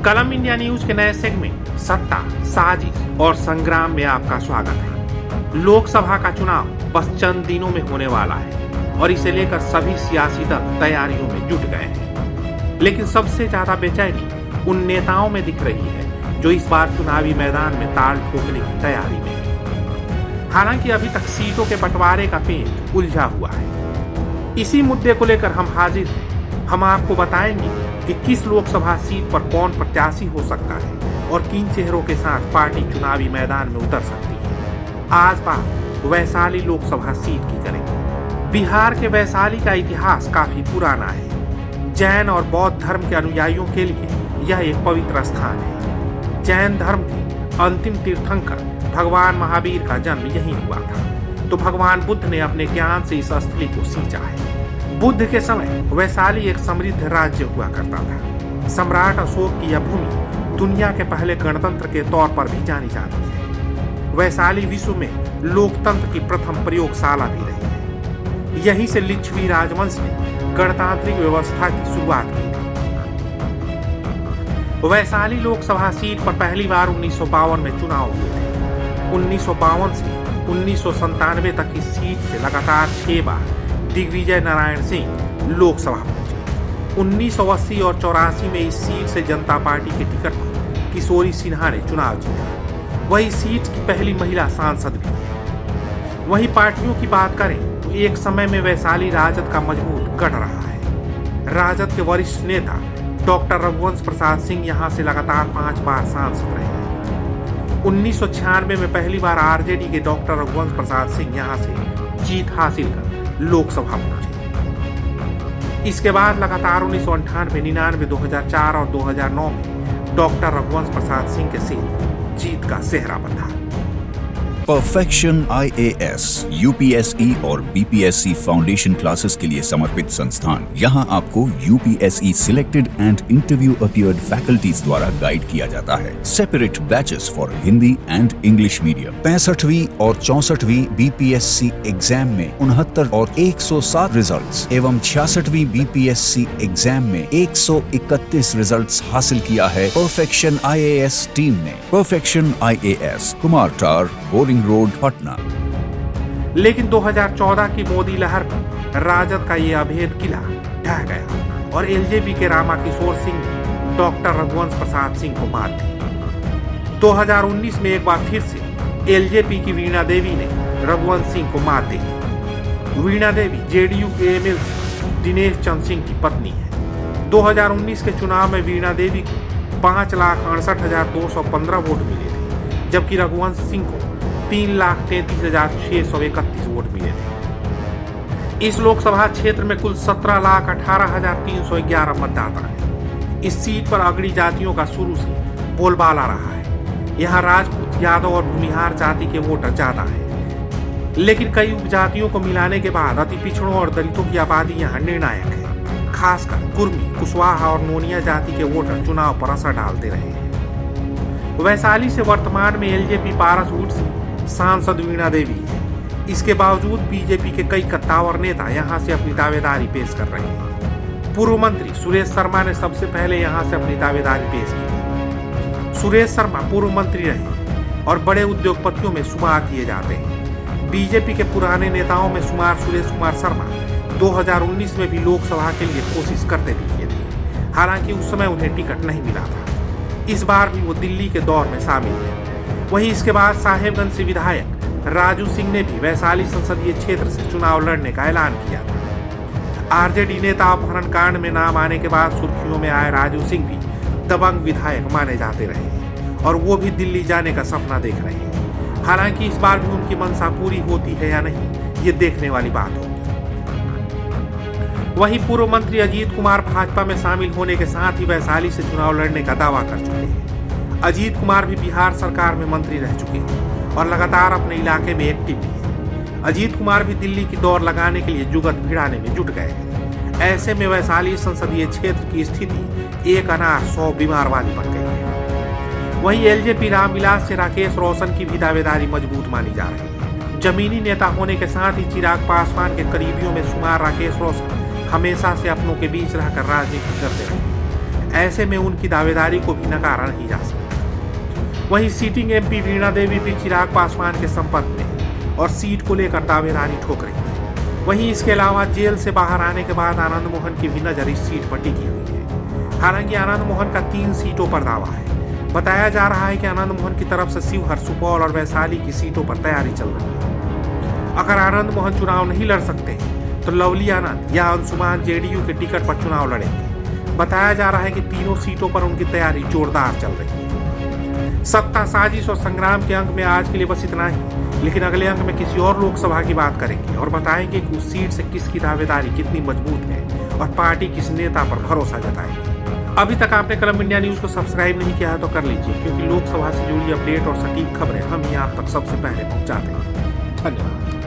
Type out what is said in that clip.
कलम India news के नए सेगमेंट सत्ता, साजिश और संग्राम में आपका स्वागत है। लोकसभा का चुनाव बस चंद दिनों में होने वाला है और इसे लेकर सभी सियासी दल तैयारियों में जुट गए हैं। लेकिन सबसे ज्यादा बेचैनी उन नेताओं में दिख रही है जो इस बार चुनावी मैदान में ताल ठोकने की तैयारी में है। हालांकि अभी तक सीटों के बंटवारे का पेच उलझा हुआ है। इसी मुद्दे को लेकर हम हाजिर हैं। हम आपको बताएंगे कि किस लोकसभा सीट पर कौन प्रत्याशी हो सकता है और किन चेहरों के साथ पार्टी चुनावी मैदान में उतर सकती है। आज बात वैशाली लोकसभा सीट की करेंगे। बिहार के वैशाली का इतिहास काफी पुराना है। जैन और बौद्ध धर्म के अनुयायियों के लिए यह एक पवित्र स्थान है। जैन धर्म के अंतिम तीर्थंकर भगवान महावीर का जन्म यहीं हुआ था, तो भगवान बुद्ध ने अपने ज्ञान से इस स्थली को सींचा है। बुद्ध के समय वैशाली एक समृद्ध राज्य हुआ करता था। सम्राट अशोक की यह भूमि दुनिया के पहले गणतंत्र के तौर पर भी जानी जाती है। वैशाली विश्व में लोकतंत्र की प्रथम प्रयोगशाला भी रही है। यहीं से लिच्छवी राजवंश ने गणतांत्रिक व्यवस्था की शुरुआत की थी। वैशाली लोकसभा सीट पर पहली बार 1952 में चुनाव हुए थे। 1952 से 1997 तक इस सीट से लगातार 6 बार दिग्विजय नारायण सिंह लोकसभा पहुंचे। 1980 और 84 में इस सीट से जनता पार्टी के टिकट पर किशोरी सिन्हा ने चुनाव जीता। वही सीट की पहली महिला सांसद भी है। वहीं पार्टियों की बात करें तो एक समय में वैशाली राजद का मजबूत गढ़ रहा है। राजद के वरिष्ठ नेता डॉक्टर रघुवंश प्रसाद सिंह यहां से लगातार 5 बार सांसद रहे हैं। 1996 में पहली बार आरजेडी के डॉक्टर रघुवंश प्रसाद सिंह यहां से जीत हासिल कर लोकसभा पहुंचे। इसके बाद लगातार 1998, 99, 2004 और 2009 में डॉक्टर रघुवंश प्रसाद सिंह के सिर जीत का सेहरा बंधा। परफेक्शन IAS, UPSE और BPSC फाउंडेशन क्लासेस के लिए समर्पित संस्थान। यहाँ आपको UPSE selected and interview appeared faculties द्वारा गाइड किया जाता है। Separate batches for Hindi and English medium. 65वीं और 64वीं BPSC एग्जाम में 69 और 107 रिजल्ट्स एवं 66वीं BPSC एग्जाम में 131 रिजल्ट्स हासिल किया है परफेक्शन IAS टीम ने। परफेक्शन IAS, कुमार टार, बोरिंग रोड, पटना। लेकिन 2014 की मोदी लहर में राजद का ये अभेद किला ढह गया और एलजेपी के रामाकिशोर सिंह ने डॉक्टर रघुवंश प्रसाद सिंह को मात दी। 2019 में एक बार फिर से एलजेपी की वीणा देवी ने रघुवंश सिंह को मात दी। वीणा देवी जेडीयू के एमएलसी दिनेश चंद्र सिंह की पत्नी है। 2019 के चुनाव में वीणा देवी को 5,68,215 वोट मिले थे, जबकि रघुवंश सिंह को 3,33,631 वोट मिले थे। इस लोकसभा क्षेत्र में कुल 17,18,311 मतदाता हैं। इस सीट पर अगड़ी जातियों का शुरू से बोलबाला रहा है। यहाँ राजपूत, यादव और भूमिहार जाति के वोटर ज्यादा हैं। लेकिन कई उपजातियों को मिलाने के बाद अति पिछड़ों और दलितों की आबादी यहाँ निर्णायक है। खासकर कुर्मी, कुशवाहा और नोनिया जाति के वोटर चुनाव पर असर डालते रहे हैं। वैशाली से वर्तमान में एलजेपी पारस वुड से सांसद वीणा देवी है। इसके बावजूद बीजेपी के कई कद्दावर नेता यहां से अपनी दावेदारी पेश कर रहे हैं। पूर्व मंत्री सुरेश शर्मा ने सबसे पहले यहां से अपनी दावेदारी पेश की थी। सुरेश शर्मा पूर्व मंत्री रहे और बड़े उद्योगपतियों में शुमार किए जाते हैं। बीजेपी के पुराने नेताओं में शुमार सुरेश कुमार शर्मा 2019 में भी लोकसभा के लिए कोशिश करते दिखे थे। हालांकि उस समय उन्हें टिकट नहीं मिला था। इस बार भी वो दिल्ली के दौर में शामिल है। वहीं इसके बाद साहेबगंज से विधायक राजू सिंह ने भी वैशाली संसदीय क्षेत्र से चुनाव लड़ने का ऐलान किया था। आरजेडी नेता अपहरण कांड में नाम आने के बाद सुर्खियों में आए राजू सिंह भी दबंग विधायक माने जाते रहे हैं और वो भी दिल्ली जाने का सपना देख रहे हैं। हालांकि इस बार भी उनकी मंशा पूरी होती है या नहीं, ये देखने वाली बात होगी। वहीं पूर्व मंत्री अजीत कुमार भाजपा में शामिल होने के साथ ही वैशाली से चुनाव लड़ने का दावा कर चुके हैं। अजीत कुमार भी बिहार सरकार में मंत्री रह चुके हैं और लगातार अपने इलाके में एक्टिव भी हैं। अजीत कुमार भी दिल्ली की दौड़ लगाने के लिए जुगत भिड़ाने में जुट गए हैं। ऐसे में वैशाली संसदीय क्षेत्र की स्थिति एक अनार 100 बीमार वाली बन गई है। वहीं एलजेपी रामविलास से राकेश रोशन की भी दावेदारी मजबूत मानी जा रही है। जमीनी नेता होने के साथ ही चिराग पासवान के करीबियों में शुमार राकेश रोशन हमेशा से अपनों के बीच रहकर राजनीति करते रहे। ऐसे में उनकी दावेदारी को भी नकारा नहीं जा सकता। वहीं सीटिंग एमपी वीणा देवी भी चिराग पासवान के संपर्क में और सीट को लेकर दावेदारी ठोक रही है। वहीं इसके अलावा जेल से बाहर आने के बाद आनंद मोहन की भी नजर इस सीट पर टिकी हुई है। हालांकि आनंद मोहन का 3 सीटों पर दावा है। बताया जा रहा है कि आनंद मोहन की तरफ से शिवहर, सुपौल और वैशाली की सीटों पर तैयारी चल रही है। अगर आनंद मोहन चुनाव नहीं लड़ सकते तो लवली आनंद या अंशुमान जेडीयू के टिकट पर चुनाव लड़ेंगे। बताया जा रहा है कि तीनों सीटों पर उनकी तैयारी जोरदार चल रही है। सत्ता, साजिश और संग्राम के अंक में आज के लिए बस इतना ही, लेकिन अगले अंक में किसी और लोकसभा की बात करेंगे और बताएंगे कि उस सीट से किसकी दावेदारी कितनी मजबूत है और पार्टी किस नेता पर भरोसा जताएगी। अभी तक आपने कलम इंडिया न्यूज को सब्सक्राइब नहीं किया है तो कर लीजिए, क्योंकि लोकसभा से जुड़ी अपडेट और सटीक खबरें हम ही आप तक सबसे पहले पहुंचाते हैं। धन्यवाद।